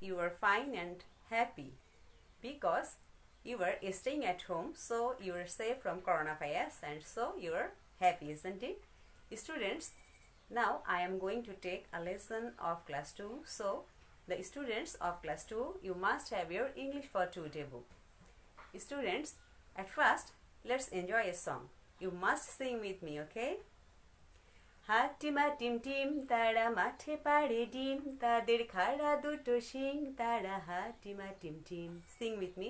you are fine and happy because you are staying at home, so you are safe from coronavirus and so you are happy, isn't it? Students, now I am going to take a lesson of class 2. So the students of class 2, you must have your English for today book. Students, at first, let's enjoy a song. You must sing with me, okay? হাটিমা টিম টিম তারা মাঠে পাড়ে ডিম তাদের খাড়া দুটো শিং তারা হাটিমা টিম টিম sing with me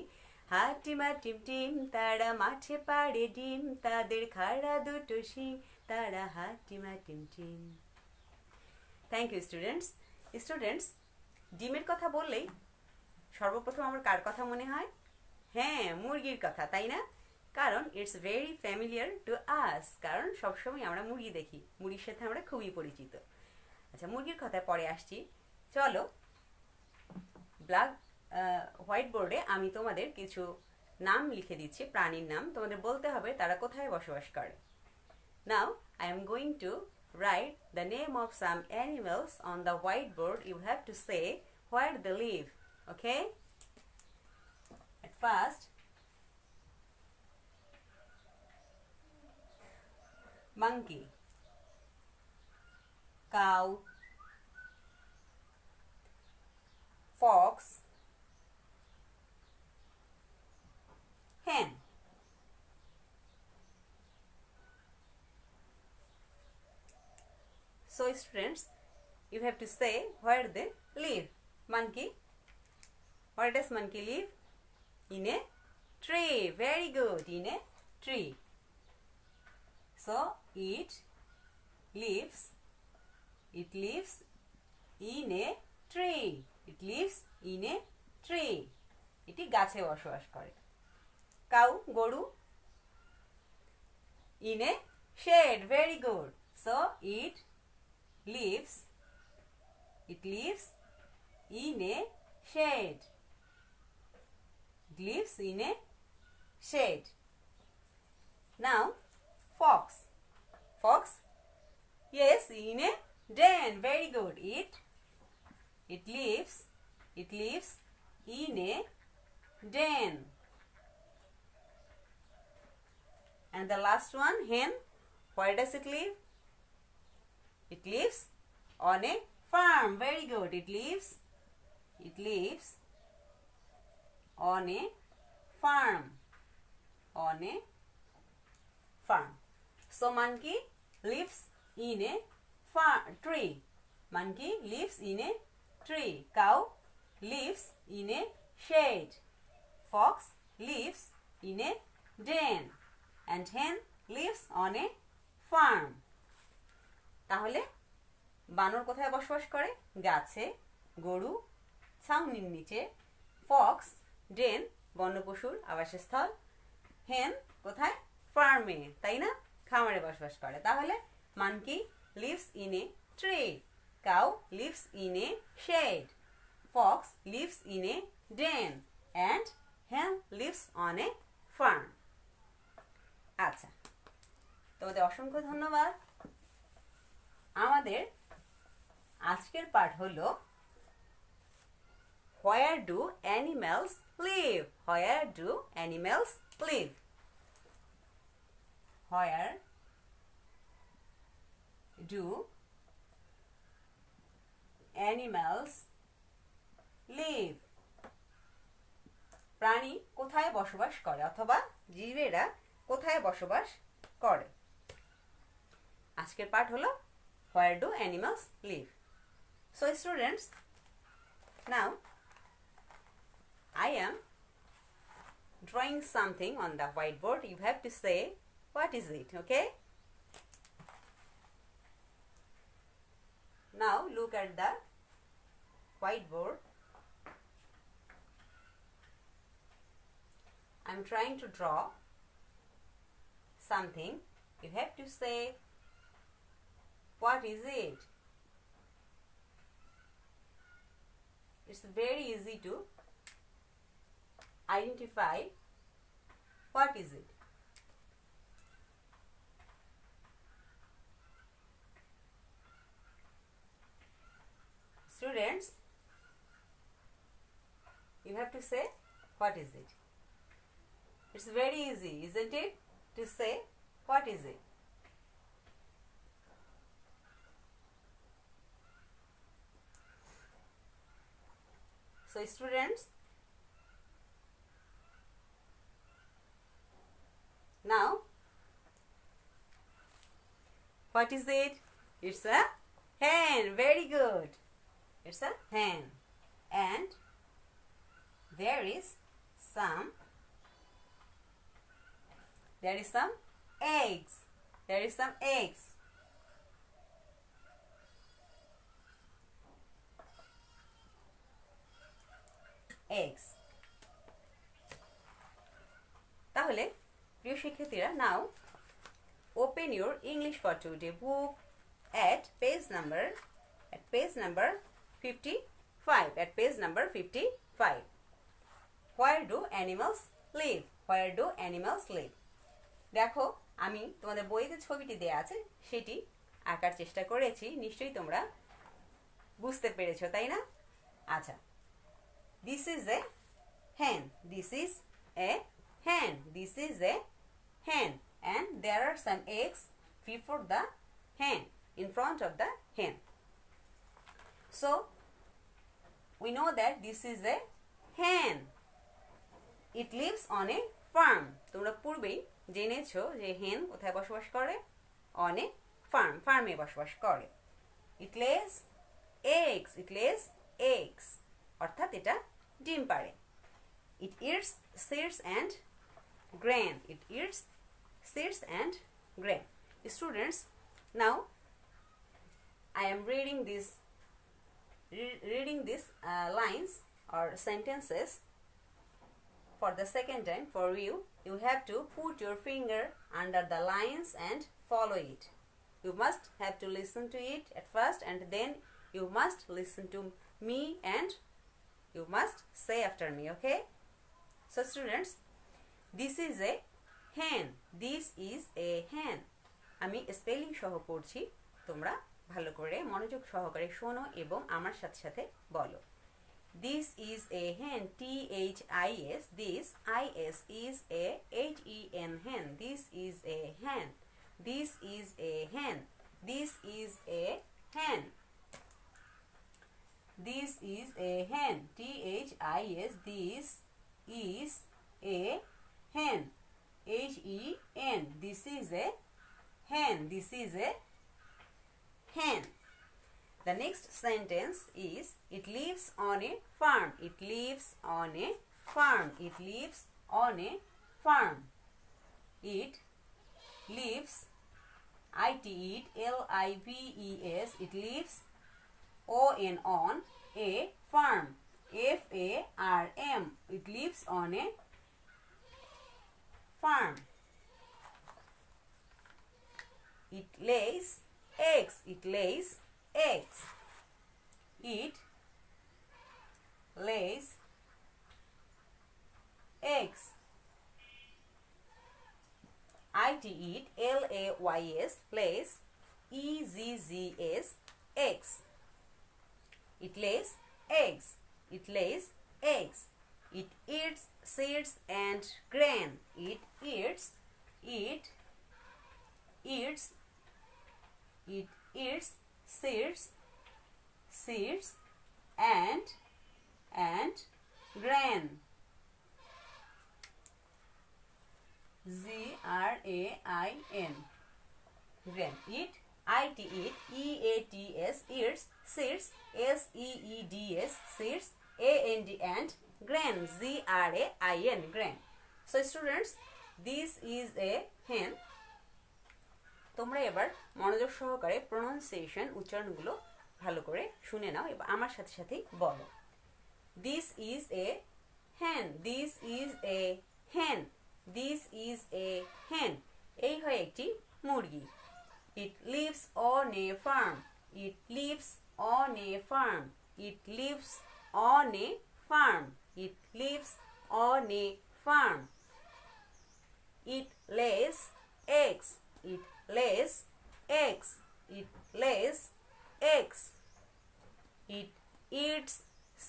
হাটিমা টিম টিম তারা মাঠে পাড়ে ডিম তাদের খাড়া দুটো শিং তারা হাটিমা টিম টিম থ্যাংক ইউ স্টুডেন্টস ডিমের কথা বললেই সর্বপ্রথম আমার কার কথা মনে হয়? হ্যাঁ, মুরগির কথা, তাই না? কারণ it's very familiar to us, কারণ সবসময় আমরা মুরগি দেখি, মুরগির সাথে আমরা খুবই পরিচিত। আচ্ছা, মুরগির কথায় পরে আসছি। চলো, হোয়াইট বোর্ডে আমি তোমাদের কিছু নাম লিখে দিচ্ছি, প্রাণীর নাম। তোমাদের বলতে হবে তারা কোথায় বসবাস করে। Now I am going to write the name of some animals on the whiteboard. You have to say where they live, okay? At first, monkey, cow, fox, hen. So students, you have to say where they live. Monkey, where does monkey live? In a tree. Very good, in a tree. So it lives in a tree. It lives in a tree. এটি গাছে বসবাস করে। Cow, গরু, in a shade. Very good. So it lives in a shade. It lives in a shade. Now fox, yes, in a den. Very good. It lives in a den. And the last one, hen, where does it live? It lives on a farm. Very good. It lives on a farm. So monkey lives in a tree. Monkey lives in a tree. Cow lives in a shade. Fox lives in a den. And hen lives on a farm. তাহলে বানর কোথায় বসবাস করে? গাছে, গরু ছাউনির নিচে, Fox ডেন বন্যপশুর আবাসস্থল, হেন কোথায়? ফার্মে, তাই না? খামারে বসবাস করে। তাহলে monkey lives in a tree, cow lives in a shed, fox lives in a den and hen lives on a farm. আচ্ছা, তোমাদের অসংখ্য ধন্যবাদ। আমাদের আজকের পাঠ হলো Where do animals live? Where do animals live? Where do animals live? প্রাণী কোথায় বসবাস করে অথবা জীবেরা কোথায় বসবাস করে। আজকের পাঠ হলো Where do animals live? So students, now I am drawing something on the whiteboard. You have to say what is it, okay? Now look at the whiteboard. I'm trying to draw something. You have to say what is it? It's very easy to identify what is it. Students, you have to say what is it. It's very easy, isn't it, to say what is it. So students, now what is it? It's a hen. Very good. It's a hen. And there is some eggs. There is some eggs. Eggs. তাহলে প্রিয় শিক্ষার্থীরা, now open your English for Today book at page number 55. At page number 55. Where do animals live? Where do animals live? দেখো, আমি তোমাদের বইতে ছবিটি দেয়া আছে সেটি আঁকার চেষ্টা করেছি। নিশ্চয়ই তোমরা বুঝতে পেরেছো, তাই না? আচ্ছা, this is a hen. This is a hen. This is a hen. And there are some eggs before the hen, in front of the hen. So we know that this is a hen. It lives on a farm. তোমরা পূর্বেই জেনেছো যে hen কোথায় বসবাস করে? On a farm. ফার্মে বসবাস করে। It lays eggs. It lays eggs. অর্থাৎ এটা ডিম পাড়ে। It eats seeds and grain. It eats seeds and grain. Students, now I am reading these lines or sentences for the second time for you. You have to put your finger under the lines and follow it. You must have to listen to it at first, and then you must listen to me and you must say after me, okay? So students, this is a hen. This is a hen. আমি spelling সহ পড়ছি, তোমরা ভালো করে মনোযোগ সহকারে শোনো এবং আমার সাথে সাথে বলো। This is a hen. THIS. This IS is a HEN. Hen. This is a hen. This is a hen. This is a hen. This is a hen. THIS. This is a hen. HEN. This is a hen. This is a hen. The next sentence is, it lives on a farm. It lives on a farm. It lives on a farm. It lives, it LIVES. It lives on a farm. FARM. It lives on a farm. It lays eggs. It lays eggs. It lays eggs. IT LAYS. Lays EZZS. Eggs. It lays eggs. It lays eggs. It eats seeds and grain. It eats seeds and grain. GRAIN. Grain. It EATS. Eats seeds. SEEDS. Seeds. and grain. GRAIN. Grain. So students, this is a hen. তোমরা এবার মনোযোগ সহকারে pronunciation উচ্চারণগুলো ভালো করে শুনে নাও এবং আমার সাথে সাথে বলো। This is a hen. This is a hen. This is a hen. এই হয় একটি মুরগি। It lives on a farm. It lives on a farm. It lives on a farm. It lives on a farm. It lays eggs. It lays eggs. It lays eggs. It eats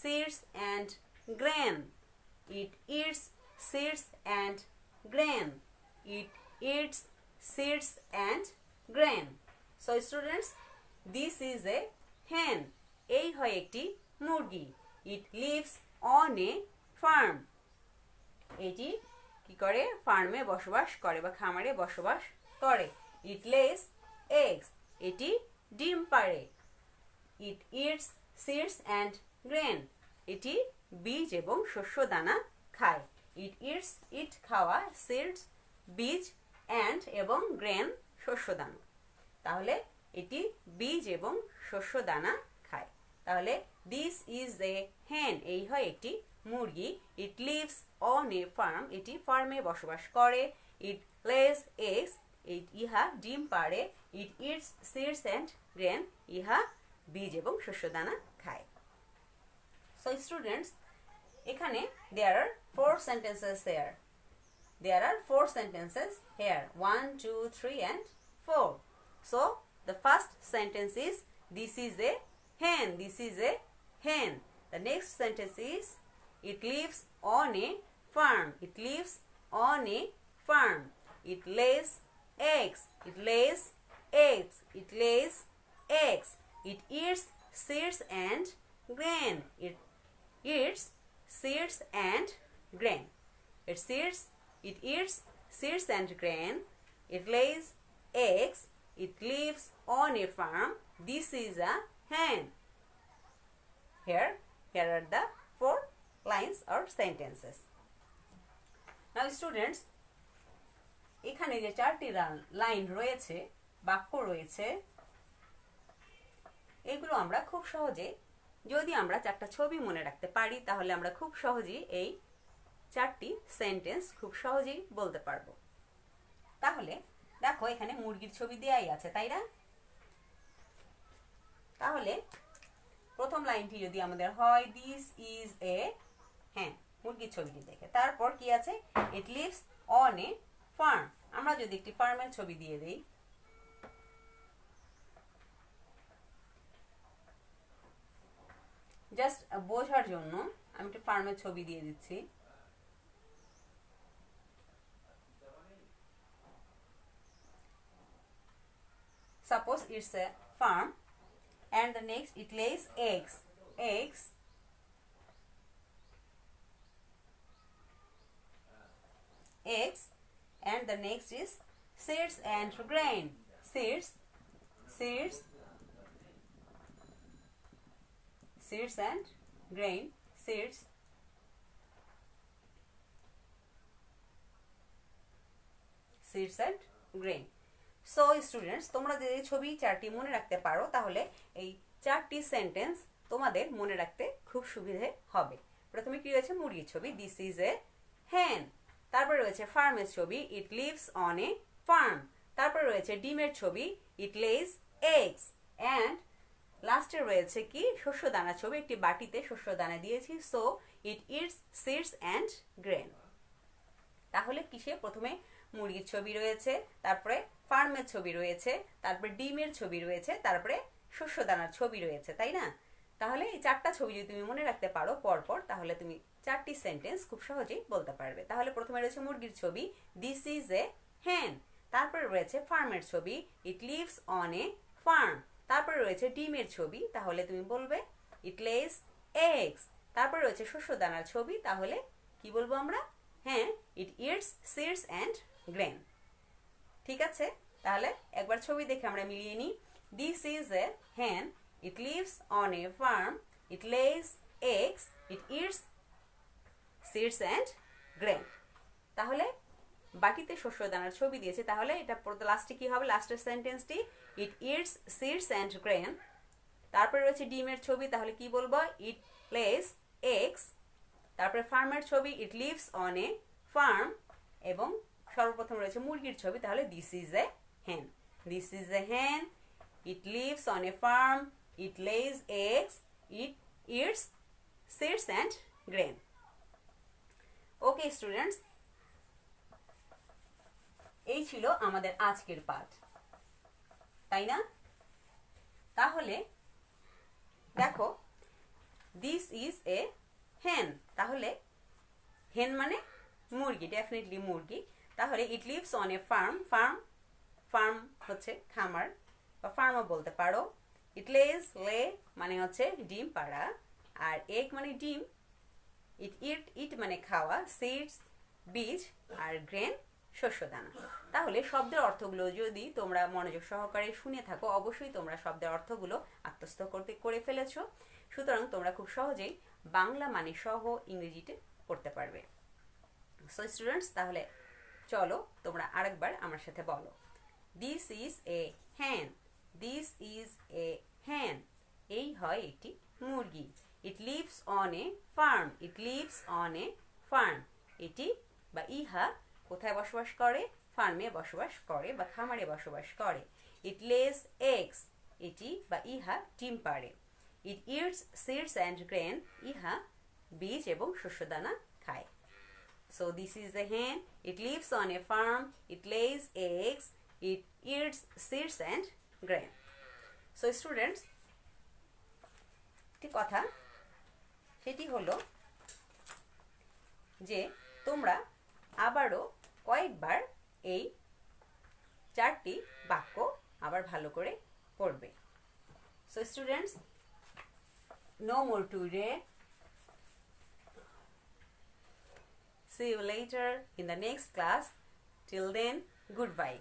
seeds and grain. It eats seeds and grain. It eats seeds and grain. So students, this is a hen. এই হয় একটি মুরগি. It lives on a farm. এটি কি করে? ফার্মে বসবাস করে বা খামারে বসবাস করে. It lays eggs. এটি ডিম পাড়ে. It eats seeds and grain. এটি বীজ এবং শস্য দানা খায়. It eats it খাওয়া, seeds বীজ, and এবং grain শস্য দানা. তাহলে এটি বীজ এবং শস্য দানা খায়. তাহলে this is a hen. এই হয় একটি মুরগি. It lives on a farm. এটি ফার্মে বসবাস করে. It lays eggs. ইহা ডিম পাড়ে. It eats seeds and grain. ইহা বীজ এবং শস্য দানা খায়. So students, এখানে there are 4 sentences here. There are 4 sentences here. 1, 2, 3 and 4. So the first sentence is this is a hen. This is a hen. The next sentence is it lives on a farm. It lives on a farm. It lays eggs. It lays eggs. It lays eggs. It eats seeds and grain. It eats seeds and grain. It eats seeds and grain. It lays eggs. It lives on a farm. This is a hen. Here are the 4 lines or sentences. Now students, এখানে যে 4টি line রয়েছে, বাক্য রয়েছে, এগুলো আমরা খুব সহজে, যদি আমরা 4টা ছবি মনে রাখতে পারি, তাহলে আমরা খুব সহজেই এই 4টি সেন্টেন্স খুব সহজেই বলতে পারবো. তাহলে দেখো, এখানে মুরগির ছবি দেয়াই আছে, তাই না? তাহলে প্রথম লাইনটি যদি আমাদের হয় দিস ইজ এ hen, মুরগির ছবিটি দেখে, তারপর কি আছে? ইট লিভস অন এ ফার্ম. আমরা যদি একটি ফার্মের ছবি দিয়ে দেই, জাস্ট বোঝার জন্য আমি একটি ফার্মের ছবি দিয়ে দিচ্ছি. Suppose it's a farm, and the next it lays eggs. And the next is seeds and grain. Seeds and grain. Seeds and grain. So students, তোমরা যদি ছবি 4টি মনে রাখতে পারো, তাহলে এই 4টি সেন্টেন্স তোমাদের মনে রাখতে খুব সুবিধে হবে. প্রথমে কি রয়েছে? মুরগির ছবি, দিস ইজ এ hen. তারপর রয়েছে ফার্মের ছবি, it lives on a farm. তারপর রয়েছে ডিমের ছবি, ইট লেজ এগস. অ্যান্ড লাস্টে রয়েছে কি? শস্য দানা ছবি, একটি বাটিতে শস্য দানা দিয়েছি. So it eats seeds and grain. তাহলে কিসে? প্রথমে মুরগির ছবি রয়েছে, তারপরে ফার্মের ছবি রয়েছে, তারপরে ডিমের ছবি রয়েছে, তারপরে শস্য দানার ছবি রয়েছে, তাই না? তাহলে এই 4টা ছবি যদি তুমি মনে রাখতে পারো পরপর, তাহলে তুমি 4টি সেন্টেন্স খুব সহজেই বলতে পারবে. তাহলে প্রথমে রয়েছে মুরগির ছবি, দিস ইজ এ hen. তারপরে রয়েছে ফার্মের ছবি, it lives on a farm. তারপরে রয়েছে ডিমের ছবি, তাহলে তুমি বলবে ইট লেজ এগস. তারপরে রয়েছে শস্য দানার ছবি, তাহলে কি বলবো আমরা? হ্যাঁ, ইট ইটস সিডস অ্যান্ড গ্রেন. ঠিক আছে? তাহলে একবার ছবি দেখে আমরা মিলিয়ে নিই. This is a hen. It lives on a farm. It lays eggs. It eats seeds and grain. তাহলে বাটিতে শস্য দানার ছবি দিয়েছে, তাহলে এটা লাস্টে কি হবে? লাস্টের সেন্টেন্সটি it eats seeds and grain. তারপরে রয়েছে ডিমের ছবি, তাহলে কি বলবো? It lays eggs. তারপরে ফার্মের ছবি, it lives on a farm. এবং সর্বপ্রথম রয়েছে মুরগির ছবি, তাহলে this is a hen. This is a hen. It lives on a farm. It lays eggs. It eats seeds and grain. Okay students, এই ছিল আমাদের আজকের পাঠ, তাই না? তাহলে দেখো, this is a hen. তাহলে হেন মানে মুরগি, ডেফিনেটলি মুরগি। তাহলে it lives on a farm, farm হচ্ছে খামার বা ফার্মও বলতে পারো। ইট লে মানে হচ্ছে ডিম পাড়া, আর এগ মানে ডিম। ইট মানে খাওয়া, সিডস বীজ, আর গ্রেন শস্য দানা। তাহলে শব্দের অর্থগুলো যদি তোমরা মনোযোগ সহকারে শুনে থাকো, অবশ্যই তোমরা শব্দের অর্থগুলো আত্মস্থ করে ফেলেছো। সুতরাং তোমরা খুব সহজেই বাংলা মানে সহ ইংরেজিতে পড়তে পারবে। সো স্টুডেন্টস, তাহলে চলো তোমরা আরেকবার আমার সাথে বলো। দিস ইজ এ হ্যান, দিস ইজ এ হ্যান। এই হয় একটি মুরগি। It lives on a farm, it lives on a farm. এটি বা ইহা কোথায় বসবাস করে? ফার্মে বসবাস করে বা খামারে বসবাস করে। ইট লেস এগস, এটি বা ইহা ডিম পাড়ে। ইট ইটস সিডস অ্যান্ড গ্রেন, ইহা বীজ এবং শস্যদানা খায়। So this is a hen. It lives on a farm. It lays eggs. It eats seeds and grain. So students, একটি কথা সেটি হলো যে তোমরা আবারও কয়েকবার এই 4টি বাক্য আবার ভালো করে পড়বে। So students, no more to read. See you later in the next class. Till then, goodbye.